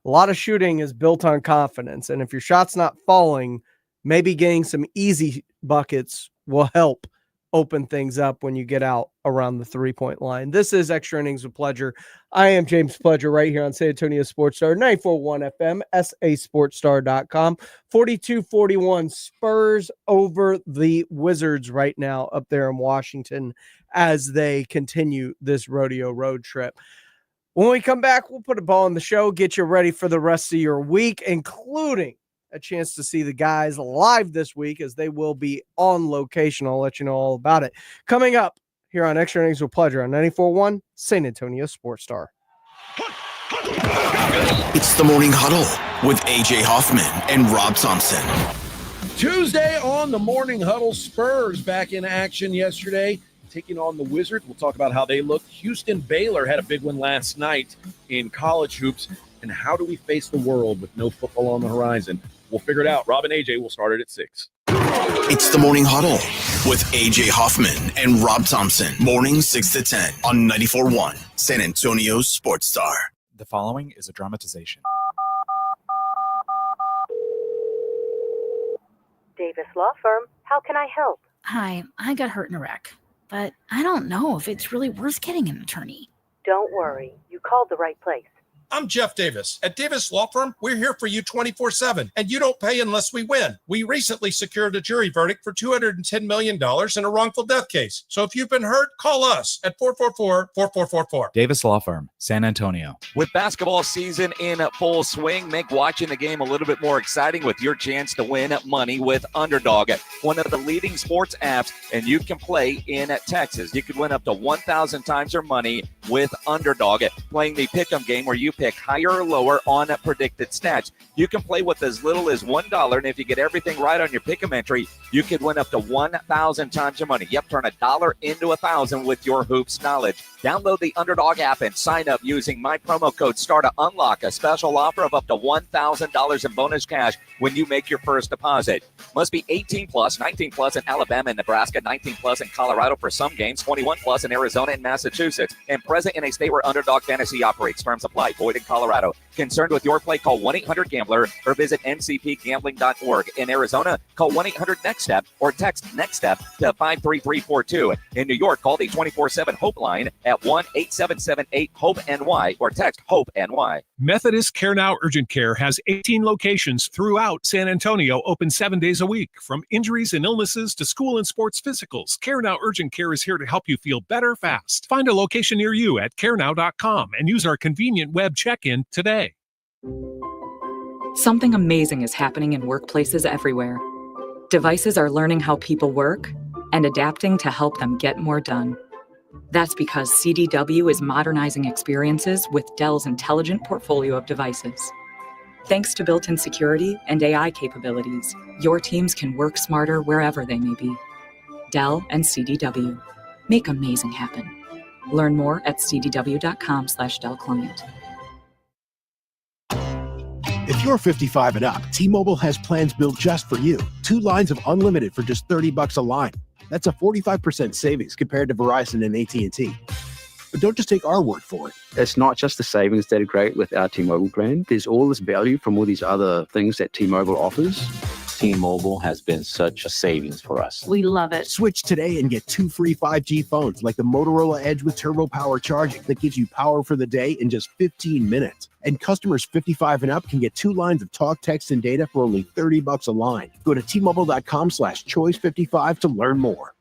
a lot of shooting is built on confidence. And if your shot's not falling, maybe getting some easy buckets will help open things up when you get out around the 3-point line. This is Extra Innings with Pledger. I am James Pledger right here on San Antonio Sports Star, 94.1 FM, sasportstar.com. 42-41 Spurs over the Wizards right now up there in Washington as they continue this rodeo road trip. When we come back, we'll put a ball on the show, get you ready for the rest of your week, including a chance to see the guys live this week as they will be on location. I'll let you know all about it. Coming up here on Extra Innings with Pledger on 94.1 San Antonio Sports Star. It's the Morning Huddle with AJ Hoffman and Rob Thompson. Tuesday on the Morning Huddle, Spurs back in action yesterday, taking on the Wizards. We'll talk about how they look. Houston Baylor had a big one last night in college hoops. And how do we face the world with no football on the horizon? We'll figure it out. Rob and AJ will start it at 6. It's the Morning Huddle with AJ Hoffman and Rob Thompson. Morning 6 to 10 on 94.1 San Antonio Sports Star. The following is a dramatization. Davis Law Firm, how can I help? Hi, I got hurt in a wreck, but I don't know if it's really worth getting an attorney. Don't worry, you called the right place. I'm Jeff Davis. At Davis Law Firm, we're here for you 24/7, and you don't pay unless we win. We recently secured a jury verdict for $210 million in a wrongful death case. So if you've been hurt, call us at 444-4444. Davis Law Firm, San Antonio. With basketball season in full swing, make watching the game a little bit more exciting with your chance to win money with Underdog, one of the leading sports apps, and you can play in Texas. You could win up to 1,000 times your money with Underdog, playing the pick'em game where you pick higher or lower on predicted stats. You can play with as little as $1, and if you get everything right on your pick'em entry, you could win up to 1,000 times your money. Yep, turn $1 into 1,000 with your hoops knowledge. Download the Underdog app and sign up using my promo code STAR to unlock a special offer of up to $1,000 in bonus cash when you make your first deposit. Must be 18 plus, 19 plus in Alabama and Nebraska, 19 plus in Colorado for some games, 21 plus in Arizona and Massachusetts, and present in a state where Underdog Fantasy operates. Terms apply. Void in Colorado. Concerned with your play? Call 1-800-GAMBLER or visit ncpgambling.org. In Arizona, call 1-800-NEXT-STEP or text NEXT-STEP to 53342. In New York, call the 24/7 Hope line at 1-877-8-HOPE-NY or text HOPE-NY. Methodist Care Now Urgent Care has 18 locations throughout San Antonio, open 7 days a week. From injuries and illnesses to school and sports physicals, Care Now Urgent Care is here to help you feel better fast. Find a location near you at carenow.com and use our convenient web check-in today. Something amazing is happening in workplaces everywhere. Devices are learning how people work and adapting to help them get more done. That's because CDW is modernizing experiences with Dell's intelligent portfolio of devices. Thanks to built-in security and AI capabilities, your teams can work smarter wherever they may be. Dell and CDW. Make amazing happen. Learn more at cdw.com/Dell Client. If you're 55 and up, T-Mobile has plans built just for you. 2 lines of unlimited for just $30 a line. That's a 45% savings compared to Verizon and AT&T. But don't just take our word for it. It's not just the savings that are great with our T-Mobile plan. There's all this value from all these other things that T-Mobile offers. T-Mobile has been such a savings for us. We love it. Switch today and get 2 free 5G phones like the Motorola Edge with Turbo Power charging that gives you power for the day in just 15 minutes. And customers 55 and up can get 2 lines of talk, text, and data for only $30 a line. Go to T-Mobile.com/choice55 to learn more.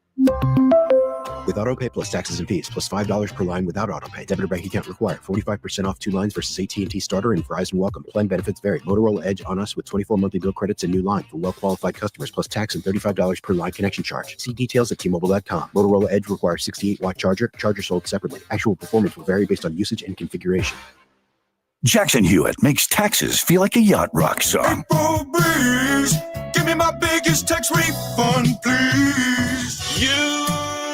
With AutoPay plus taxes and fees, plus $5 per line without AutoPay. Debit or bank account required. 45% off 2 lines versus AT&T Starter and Verizon Welcome. Plan benefits vary. Motorola Edge on us with 24 monthly bill credits and new line for well-qualified customers, plus tax and $35 per line connection charge. See details at T-Mobile.com. Motorola Edge requires 68-watt charger. Charger sold separately. Actual performance will vary based on usage and configuration. Jackson Hewitt makes taxes feel like a yacht rock song. April breeze, give me my biggest tax refund, please. You,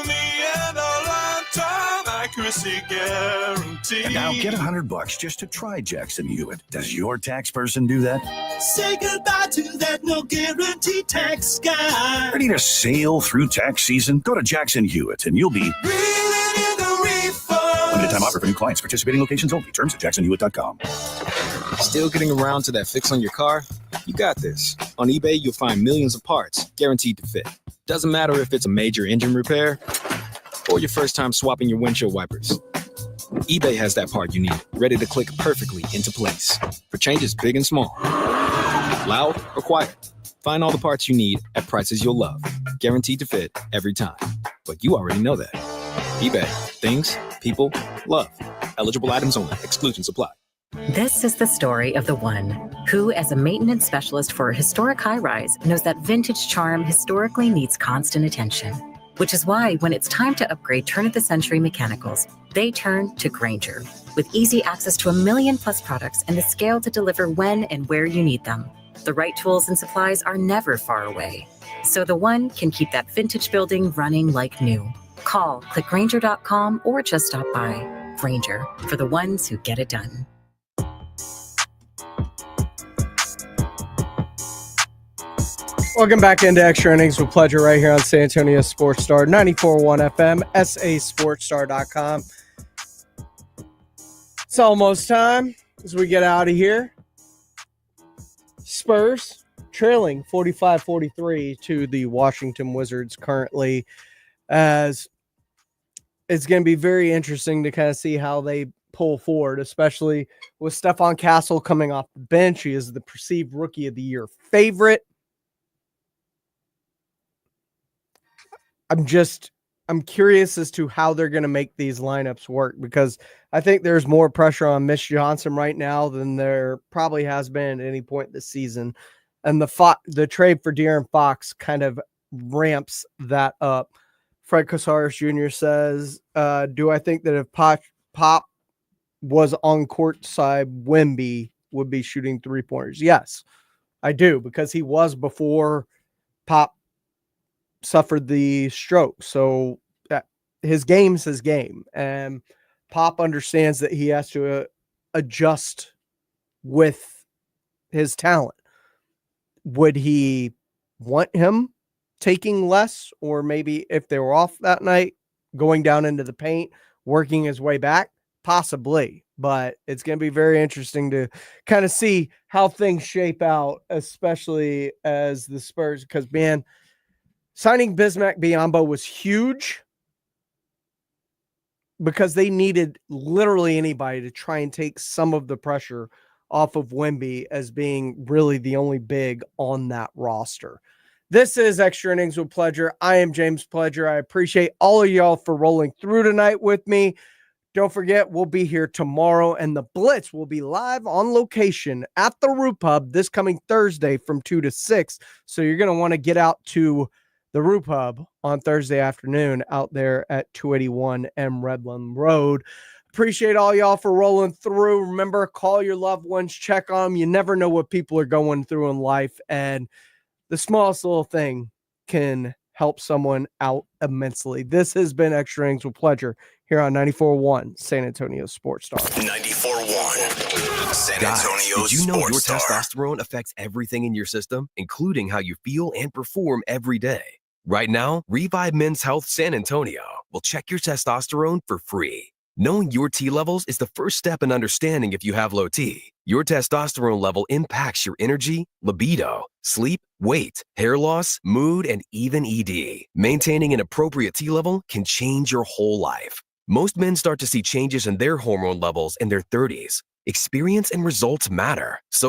me, and a lifetime accuracy guarantee. And now get $100 just to try Jackson Hewitt. Does your tax person do that? Say goodbye to that no guarantee tax guy. Ready to sail through tax season? Go to Jackson Hewitt and you'll be reeling in the refund. limited time offer for new clients. Participating locations only. Terms at jacksonhewitt.com. Still getting around to that fix on your car? You got this. On eBay, you'll find millions of parts guaranteed to fit. Doesn't matter if it's a major engine repair or your first time swapping your windshield wipers. eBay has that part you need, ready to click perfectly into place for changes big and small. Loud or quiet. Find all the parts you need at prices you'll love. Guaranteed to fit every time. But you already know that. eBay. Things, people, love. Eligible items only. Exclusions apply. This is the story of the one who, as a maintenance specialist for a historic high-rise, knows that vintage charm historically needs constant attention. Which is why when it's time to upgrade turn-of-the-century mechanicals, they turn to Grainger. With easy access to 1 million+ products and the scale to deliver when and where you need them. The right tools and supplies are never far away. So the one can keep that vintage building running like new. Call, click Grainger.com, or just stop by. Grainger, for the ones who get it done. Welcome back into Extra Innings with Pleasure right here on San Antonio Sports Star, 94.1 FM, sasportstar.com. It's almost time as we get out of here. Spurs trailing 45-43 to the Washington Wizards currently, as it's going to be very interesting to kind of see how they pull forward, especially with Stephon Castle coming off the bench. He is the perceived Rookie of the Year favorite. I'm curious as to how they're going to make these lineups work, because I think there's more pressure on Mitch Johnson right now than there probably has been at any point this season. And the trade for De'Aaron Fox kind of ramps that up. Fred Casares Jr. says, do I think that if Pop was on court side, Wemby would be shooting 3-pointers? Yes, I do, because he was before Pop suffered the stroke. So his game's his game, and Pop understands that he has to adjust with his talent. Would he want him taking less, or maybe if they were off that night, going down into the paint, working his way back? Possibly, but it's going to be very interesting to kind of see how things shape out, especially as the Spurs, because, man, signing Bismack Biyombo was huge because they needed literally anybody to try and take some of the pressure off of Wemby as being really the only big on that roster. This is Extra Innings with Pleasure. I am James Pleasure. I appreciate all of y'all for rolling through tonight with me. Don't forget, we'll be here tomorrow, and the Blitz will be live on location at the Root Pub this coming Thursday from 2 to 6. So you're going to want to get out to the Root Pub on Thursday afternoon out there at 281 M Redland Road. Appreciate all y'all for rolling through. Remember, call your loved ones, check on them. You never know what people are going through in life, and the smallest little thing can help someone out immensely. This has been Extra Innings with Pleasure here on 94.1 San Antonio Sports Star. 94.1 San Guys, Antonio did you know your Sports Star. testosterone affects everything in your system, including how you feel and perform every day? Right now, Revive Men's Health San Antonio will check your testosterone for free. Knowing your T levels is the first step in understanding if you have low T. Your testosterone level impacts your energy, libido, sleep, weight, hair loss, mood, and even ED. Maintaining an appropriate T level can change your whole life. Most men start to see changes in their hormone levels in their 30s. Experience and results matter. So